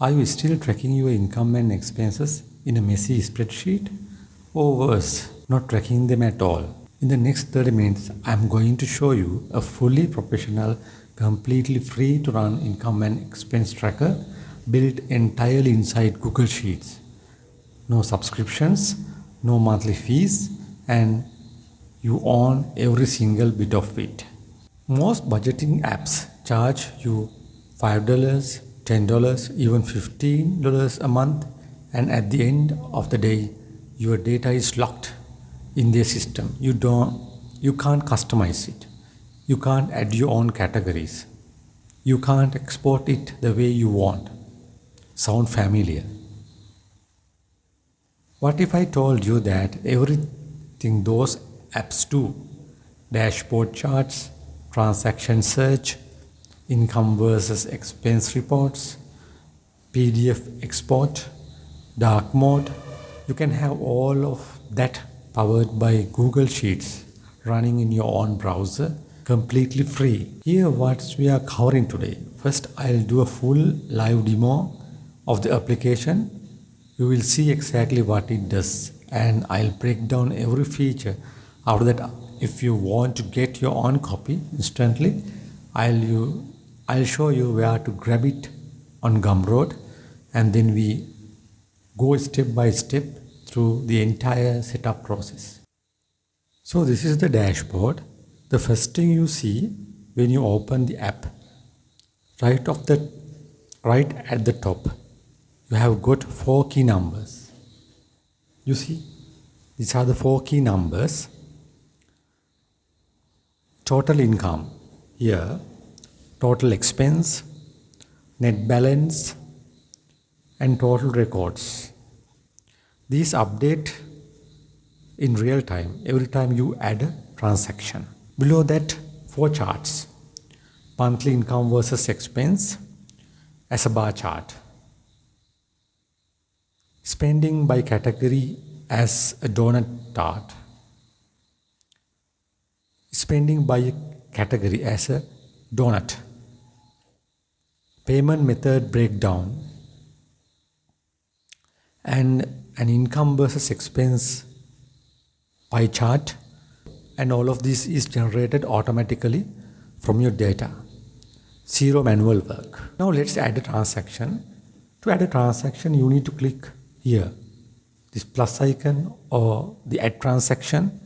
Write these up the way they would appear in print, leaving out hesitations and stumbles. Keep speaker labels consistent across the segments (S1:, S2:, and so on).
S1: Are you still tracking your income and expenses in a messy spreadsheet? Or worse, not tracking them at all? In the next 30 minutes, I'm going to show you a fully professional, completely free to run income and expense tracker built entirely inside Google Sheets. No subscriptions, no monthly fees, and you own every single bit of it. Most budgeting apps charge you $5, $10, even $15 a month, and at the end of the day, your data is locked in their system. You can't customize it. You can't add your own categories. You can't export it the way you want. Sound familiar? What if I told you that everything those apps do, dashboard charts, transaction search, income versus expense reports, PDF export, dark mode, you can have all of that powered by Google Sheets running in your own browser, completely free. Here what we are covering today. First, I'll do a full live demo of the application. You will see exactly what it does, and I'll break down every feature. After that, if you want to get your own copy instantly, I'll show you where to grab it on Gumroad, and then we go step by step through the entire setup process. So this is the dashboard. The first thing you see when you open the app, right at the top, you have got 4 key numbers. You see, these are the 4 key numbers. Total income here, total expense, net balance, and total records. These update in real time every time you add a transaction. Below that, 4 charts. Monthly income versus expense as a bar chart. Spending by category as a donut chart. Spending by category as a donut. Payment method breakdown. And an income versus expense pie chart. And all of this is generated automatically from your data. Zero manual work. Now let's add a transaction. To add a transaction, you need to click here, this plus icon or the add transaction.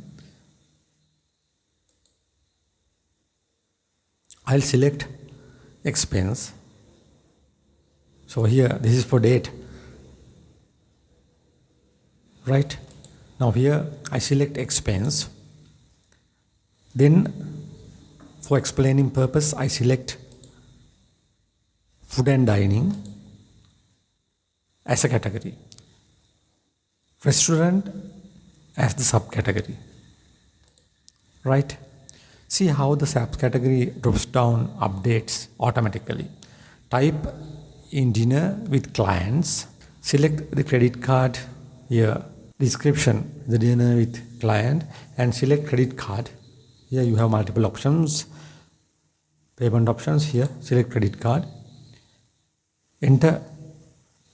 S1: I'll select expense. So here, this is for date. Right? Now here, I select expense. Then, for explaining purpose, I select food and dining as a category. Restaurant as the subcategory. Right? See how the subcategory drops down, updates automatically. Type in dinner with clients. Select the credit card here. Description, the dinner with client, and select credit card. Here you have multiple options. Payment options here. Select credit card. Enter,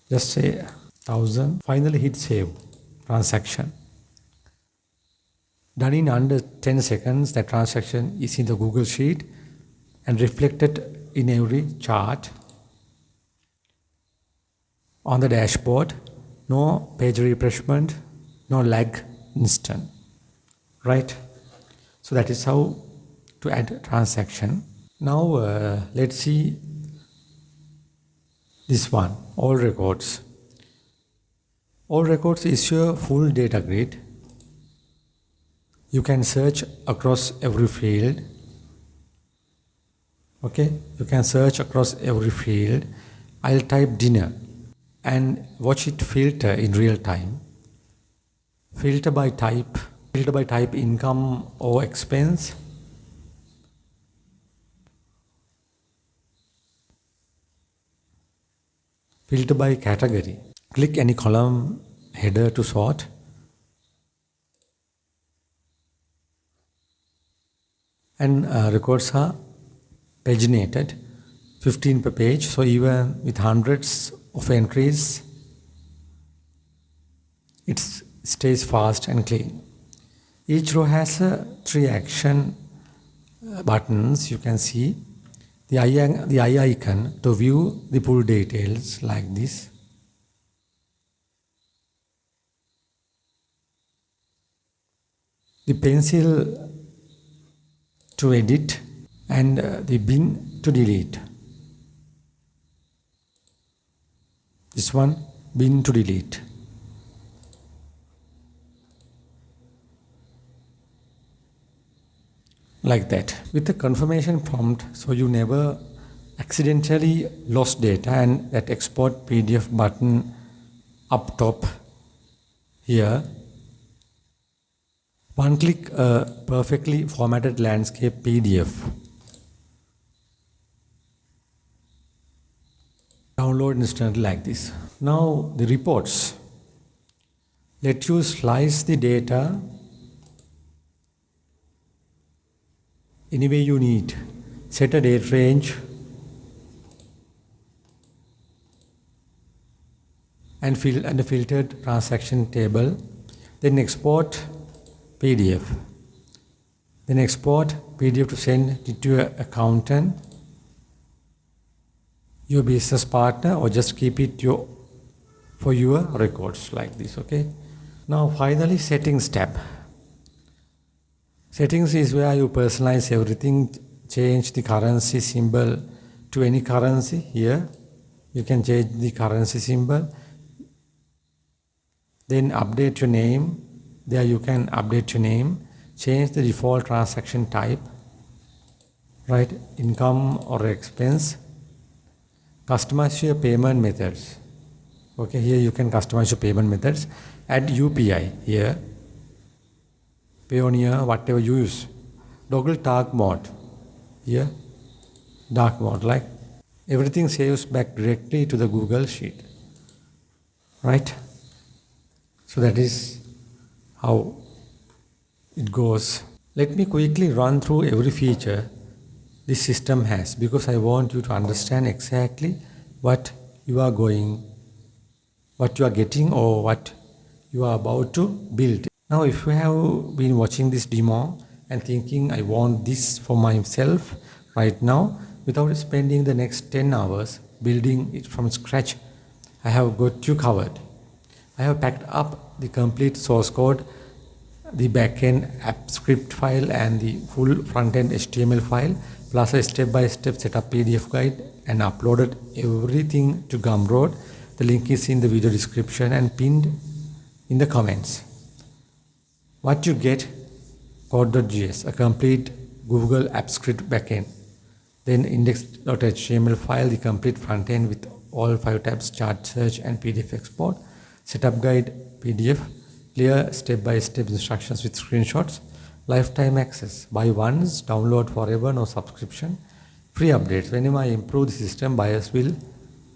S1: just say 1,000. Finally hit save transaction. Done in under 10 seconds, that transaction is in the Google Sheet and reflected in every chart on the dashboard. No page refreshment, no lag, instant. Right? So that is how to add a transaction. Now let's see this one, all records. All records is your full data grid. You can search across every field. Okay, you can search across every field. I'll type dinner and watch it filter in real time. Filter by type income or expense. Filter by category. Click any column header to sort. And records are paginated, 15 per page. So even with hundreds of entries, it stays fast and clean. Each row has 3 action buttons. You can see the eye icon to view the full details like this. The pencil to edit and the bin to delete. This one, bin to delete. Like that. With the confirmation prompt, so you never accidentally lost data, and that export PDF button up top here. One click perfectly formatted landscape PDF. Download instantly like this. Now the reports. Let you slice the data any way you need. Set a date range and a filtered transaction table. Then export PDF. Then export PDF to send it to your accountant, your business partner, or just keep it for your records like this. Okay. Now finally, settings tab. Settings is where you personalize everything. Change the currency symbol to any currency. Here you can change the currency symbol. Then update your name. There you can update your name. Change the default transaction type, right? Income or expense. Customize your payment methods. Okay, here you can customize your payment methods. Add UPI here. Payoneer, whatever you use. Toggle dark mode. Here, dark mode, like everything saves back directly to the Google Sheet. Right? So that is how it goes. Let me quickly run through every feature this system has, because I want you to understand exactly what you are getting or what you are about to build. Now, if you have been watching this demo and thinking, I want this for myself right now, without spending the next 10 hours building it from scratch, I have got you covered. I have packed up the complete source code, the backend app script file, and the full frontend HTML file, plus a step-by-step setup PDF guide, and uploaded everything to Gumroad. The link is in the video description and pinned in the comments. What you get: Code.gs, a complete Google App Script backend. Then Index.html file, the complete frontend with all 5 tabs: chart, search, and PDF export. Setup guide PDF, clear step-by-step instructions with screenshots. Lifetime access, buy once, download forever, no subscription. Free updates. Whenever I improve the system, buyers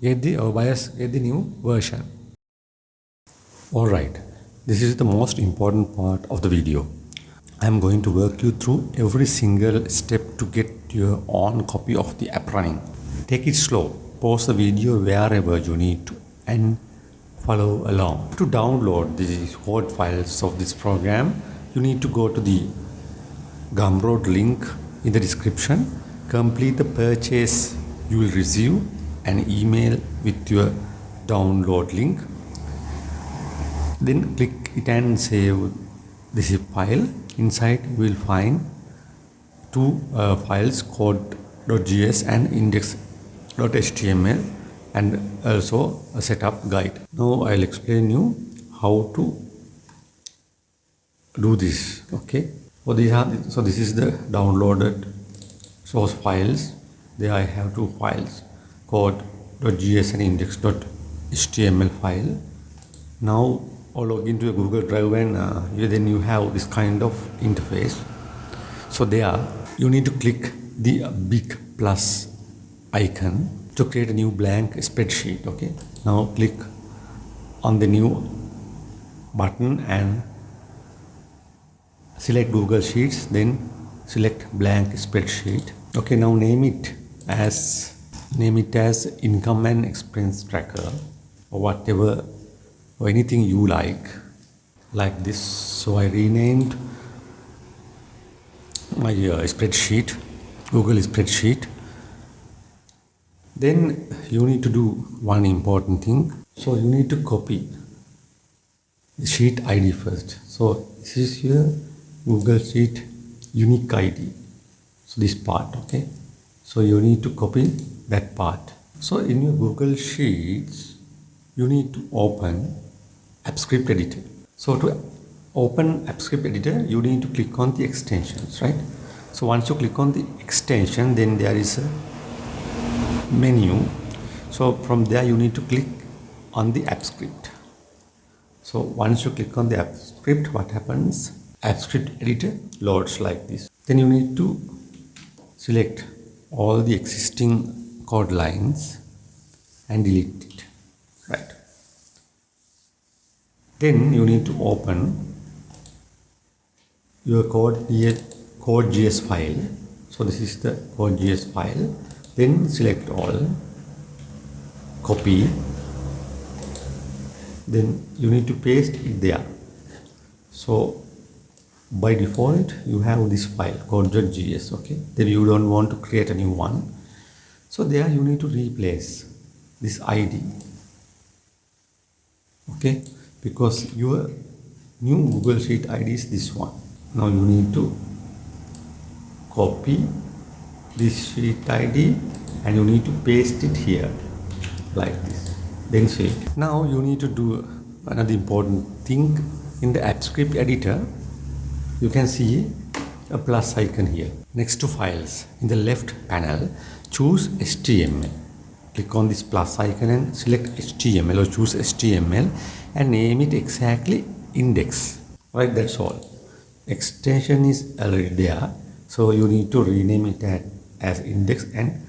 S1: get the new version. Alright, this is the most important part of the video. I am going to work you through every single step to get your own copy of the app running. Take it slow. Pause the video wherever you need to and follow along. To download the code files of this program, you need to go to the Gumroad link in the description. Complete the purchase. You will receive an email with your download link. Then click it and save the zip file. Inside you will find 2 files, Code.gs and Index.html, and also a setup guide. Now I'll explain you how to do this. Okay. So this is the downloaded source files. There I have 2 files, Code.gs and Index.html file. Now I'll log into a Google Drive, and then you have this kind of interface. So there you need to click the big plus icon to create a new blank spreadsheet. Okay. Now click on the new button and select Google Sheets, then select blank spreadsheet. Okay, now name it as name it as income and expense tracker or whatever or anything you like this. So I renamed my spreadsheet, Google spreadsheet. Then you need to do one important thing. So you need to copy the sheet ID first. So this is your Google Sheet unique ID. So this part, okay. So you need to copy that part. So in your Google Sheets, you need to open AppScript editor. So to open AppScript editor, you need to click on the extensions, right? So once you click on the extension, then there is a menu. So from there you need to click on the AppScript. So once you click on the AppScript, what happens? AppScript editor loads like this. Then you need to select all the existing code lines and delete it, right? Then you need to open your Code.gs file. So this is the Code.gs file. Then select all, copy, then you need to paste it there. So by default you have this file Code.gs, okay. Then you don't want to create a new one. So there you need to replace this ID, okay, because your new Google Sheet ID is this one. Now you need to copy this sheet ID and you need to paste it here like this, then save. Now you need to do another important thing. In the AppScript editor you can see a plus icon here next to files. In the left panel, choose HTML. Click on this plus icon and select HTML or choose HTML and name it exactly index, right? That's all. Extension is already there, so you need to rename it as index and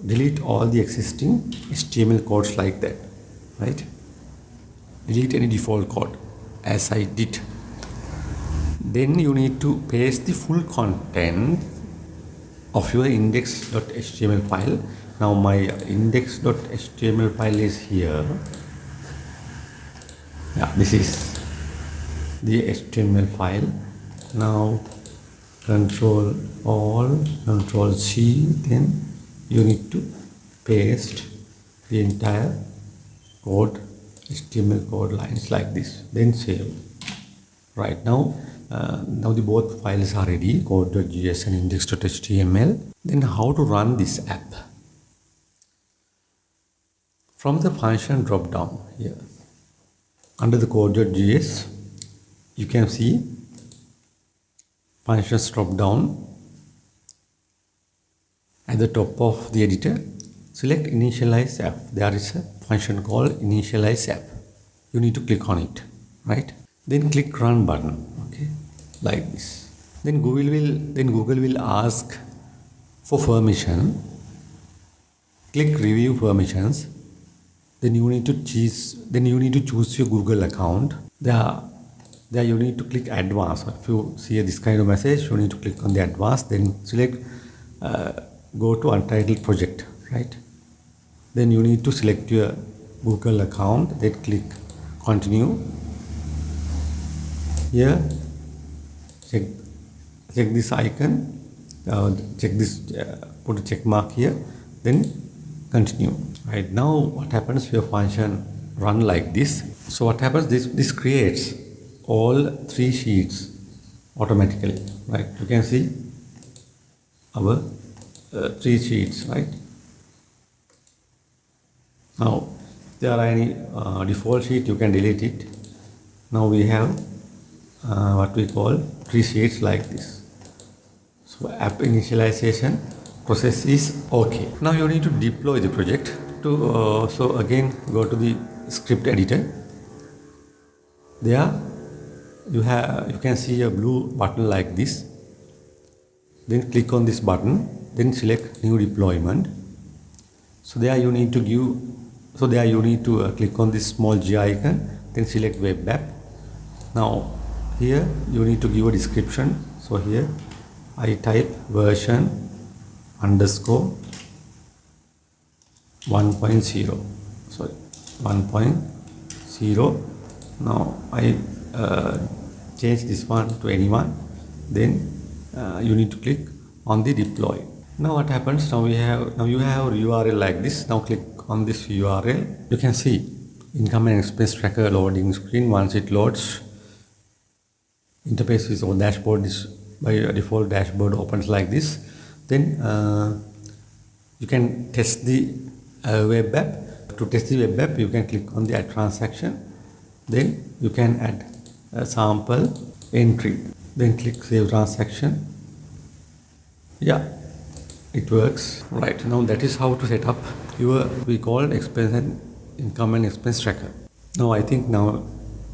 S1: delete all the existing HTML codes like that, right? Delete any default code as I did. Then you need to paste the full content of your index.html file. Now my index.html file is here. Yeah, this is the HTML file. Now Control C, then you need to paste the entire code, HTML code lines like this, then save. Right now, now the both files are ready, Code.gs and Index.html. Then how to run this app? From the function drop down here, under the Code.gs, you can see functions drop down. At the top of the editor, select initialize app. There is a function called initialize app. You need to click on it, right? Then click run button, okay, like this. Then Google will ask for permission. Click review permissions. Then you need to choose your Google account. There you need to click advanced. If you see this kind of message, you need to click on the advanced. Then select go to untitled project, right? Then you need to select your Google account. Then click continue. Here check this icon, check this, put a check mark here, then continue. Right now what happens, your function run like this. So what happens, this creates all 3 sheets automatically, right? You can see our 3 sheets, right? Now if there are any default sheet, you can delete it. Now we have what we call 3 sheets like this. So app initialization process is okay. Now you need to deploy the project. So again go to the script editor. There you can see a blue button like this. Then click on this button. Then select new deployment. So there you need to click on this small G icon. Then select web app. Now here you need to give a description. So here I type version underscore 1.0, sorry, 1.0. Now I change this one to anyone, then you need to click on the deploy. Now what happens, now you have URL like this. Now click on this URL. You can see income and expense tracker loading screen. Once it loads, interface is or dashboard is by default dashboard opens like this. Then you can test the web app. To test the web app, you can click on the add transaction. Then you can add a sample entry. Then click save transaction. Yeah, it works. Right, now that is how to set up your we call expense and income and expense tracker. Now I think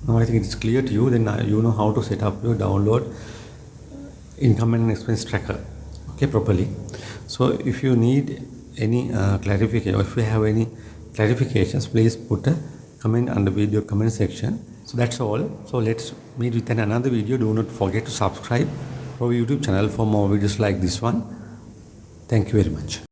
S1: it's clear to you. Then you know how to set up your download income and expense tracker, okay, properly. So if you need any clarification, or if you have any clarifications, please put a comment under video comment section. So that's all. So let's meet with another video. Do not forget to subscribe to our YouTube channel for more videos like this one. Thank you very much.